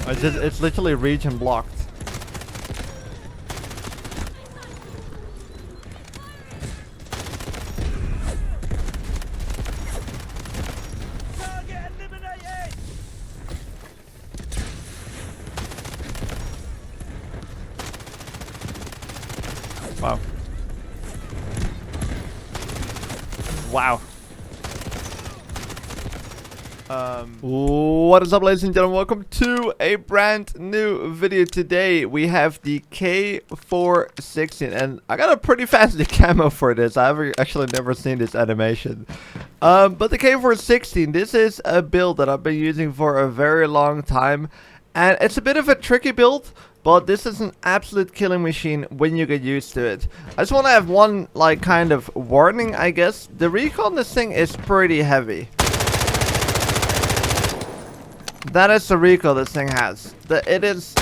It's literally region blocked. Wow. Wow. What is up, ladies and gentlemen? Welcome to a brand new video. Today we have the K416, and I got a pretty fancy camo for this. I've actually never seen this animation. But the K416, this is a build that I've been using for a very long time, and it's a bit of a tricky build, but this is an absolute killing machine when you get used to it. I just want to have one, like, kind of warning, I guess. The recoil on this thing is pretty heavy. That is the recoil this thing has. It is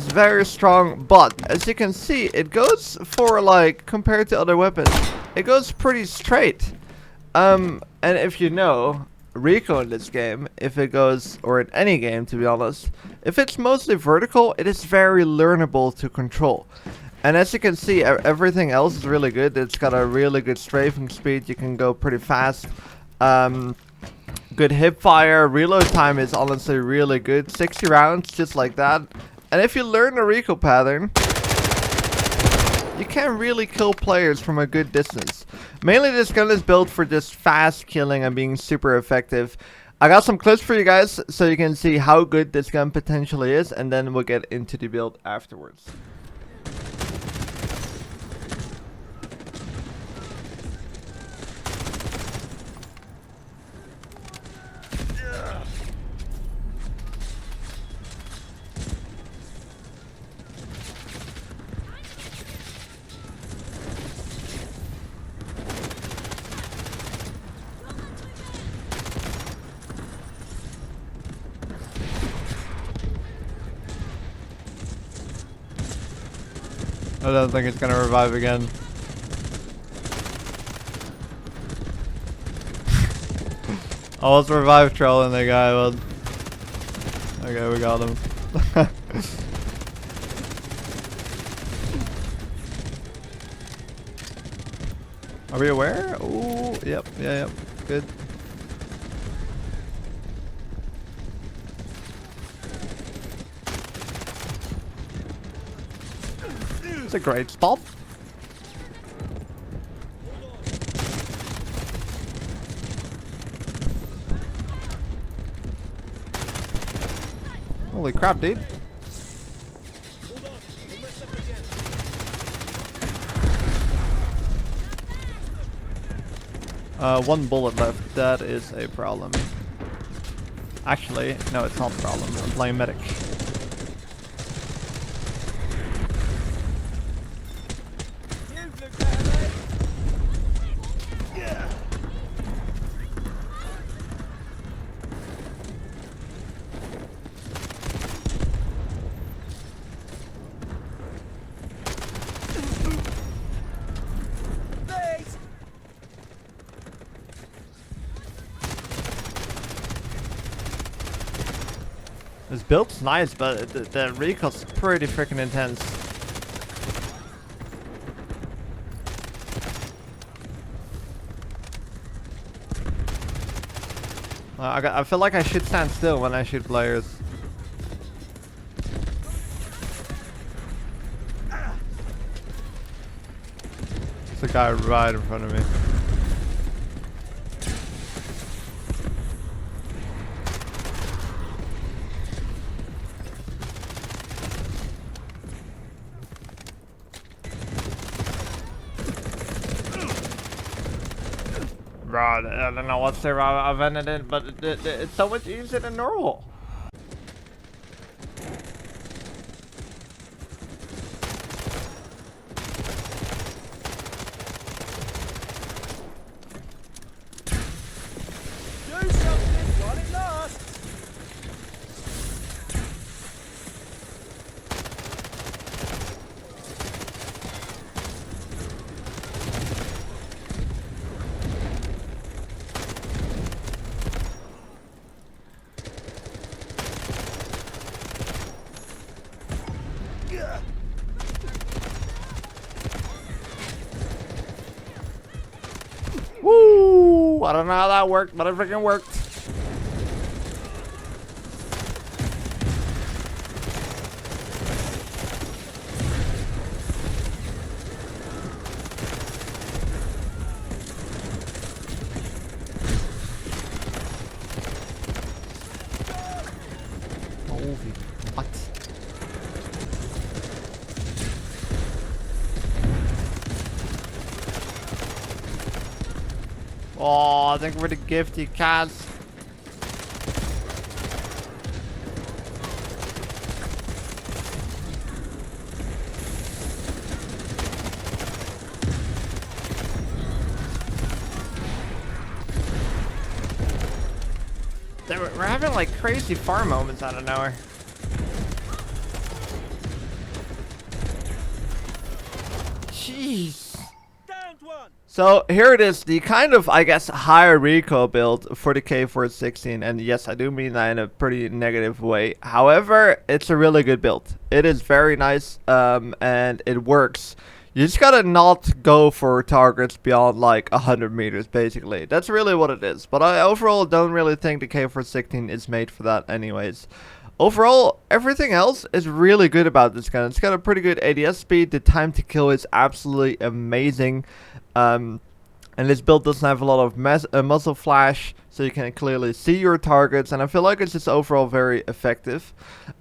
very strong, but as you can see, it goes for, like, compared to other weapons, it goes pretty straight. And if you know, recoil in this game, if it goes, or in any game to be honest, if it's mostly vertical, it is very learnable to control. And as you can see, everything else is really good. It's got a really good strafing speed. You can go pretty fast. Good hip fire. Reload time is honestly really good. 60 rounds, just like that. And if you learn the recoil pattern, you can really kill players from a good distance. Mainly this gun is built for just fast killing and being super effective. I got some clips for you guys so you can see how good this gun potentially is, and then we'll get into the build afterwards. I don't think it's gonna revive again. I was revive trolling the guy, but okay, we got him. Are we aware? Oh, yep, yep, good. It's a great spot. Holy crap, dude. One bullet left. That is a problem. Actually, no, it's not a problem. I'm playing medic. This build's nice, but the recoil's pretty freaking intense. I feel like I should stand still when I shoot players. There's a guy right in front of me. Bro, I don't know what's there. I've ended it, but it's so much easier than normal. Do something while it lasts. I don't know how that worked, but it freaking worked. Holy what? Oh, I think we're the gifty cats. We're having like crazy farm moments out of nowhere. Jeez. Downed one. So here it is, the kind of, I guess, higher recoil build for the K416, and yes, I do mean that in a pretty negative way. However, it's a really good build. It is very nice, and it works. You just gotta not go for targets beyond like 100 meters, basically. That's really what it is. But I overall don't really think the K416 is made for that anyways. Overall, everything else is really good about this gun. It's got a pretty good ADS speed. The time to kill is absolutely amazing. And this build doesn't have a lot of muzzle flash, so you can clearly see your targets, and I feel like it's just overall very effective.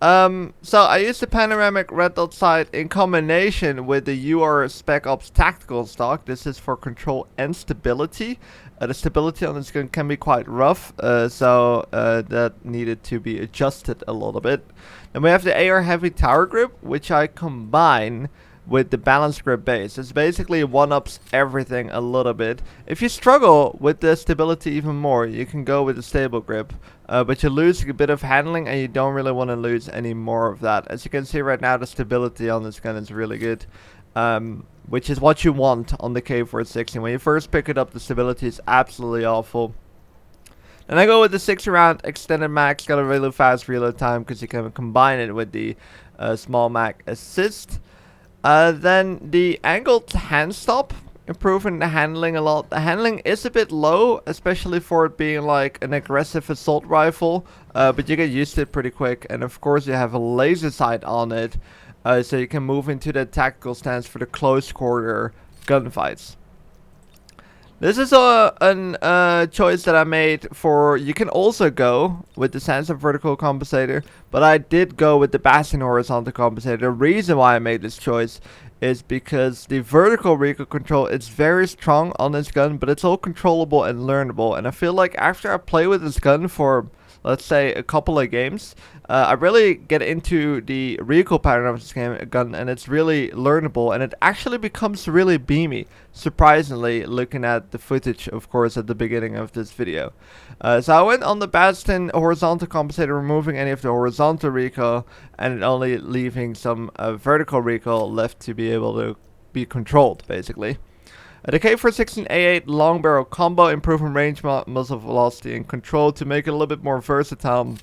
So I used the panoramic red dot sight in combination with the UR Spec Ops tactical stock. This is for control and stability. The stability on this gun can be quite rough, so that needed to be adjusted a little bit. Then we have the AR heavy tower grip, which I combine with the balance grip base. It's basically one-ups everything a little bit. If you struggle with the stability even more, you can go with the stable grip, but you lose a bit of handling and you don't really want to lose any more of that. As you can see right now, the stability on this gun is really good, which is what you want on the K416. When you first pick it up, the stability is absolutely awful. And I go with the 6-round extended mag. Got a really fast reload time because you can combine it with the small mag assist. Then the angled hand stop, improving the handling a lot. The handling is a bit low, especially for it being like an aggressive assault rifle, but you get used to it pretty quick. And of course you have a laser sight on it, so you can move into the tactical stance for the close quarter gunfights. This is a choice that I made for, you can also go with the sense of vertical compensator, but I did go with the Bastion horizontal compensator. The reason why I made this choice is because the vertical recoil control is very strong on this gun, but it's all controllable and learnable. And I feel like after I play with this gun for, let's say, a couple of games, I really get into the recoil pattern of this gun, and it's really learnable, and it actually becomes really beamy, surprisingly, looking at the footage, of course, at the beginning of this video. So I went on the Bastion horizontal compensator, removing any of the horizontal recoil, and only leaving some vertical recoil left to be able to be controlled, basically. The K416A8 long barrel combo, improving range, muzzle velocity, and control to make it a little bit more versatile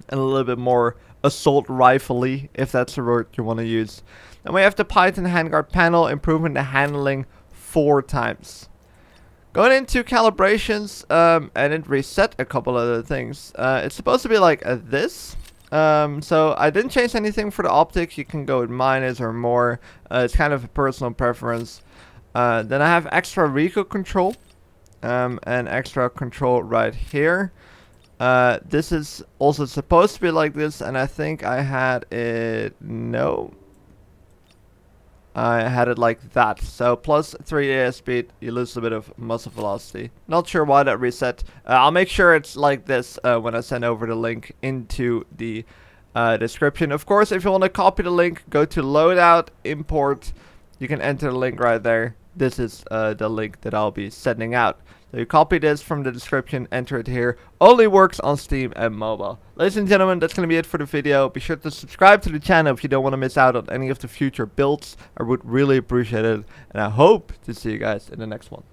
and a little bit more assault rifle-y, if that's the word you want to use. Then we have the Python handguard panel, improving the handling 4 times. Going into calibrations, and it reset a couple other things. It's supposed to be like this. So I didn't change anything for the optics. You can go with minus or more. It's kind of a personal preference. Then I have extra recoil control, and extra control right here. This is also supposed to be like this, and I think I had it, no, I had it like that. So plus 3 AS speed, you lose a bit of muzzle velocity. Not sure why that reset. I'll make sure it's like this when I send over the link into the description. Of course, if you want to copy the link, go to Loadout, import. You can enter the link right there. This is the link that I'll be sending out. So you copy this from the description, enter it here. Only works on Steam and mobile. Ladies and gentlemen, that's going to be it for the video. Be sure to subscribe to the channel if you don't want to miss out on any of the future builds. I would really appreciate it. And I hope to see you guys in the next one.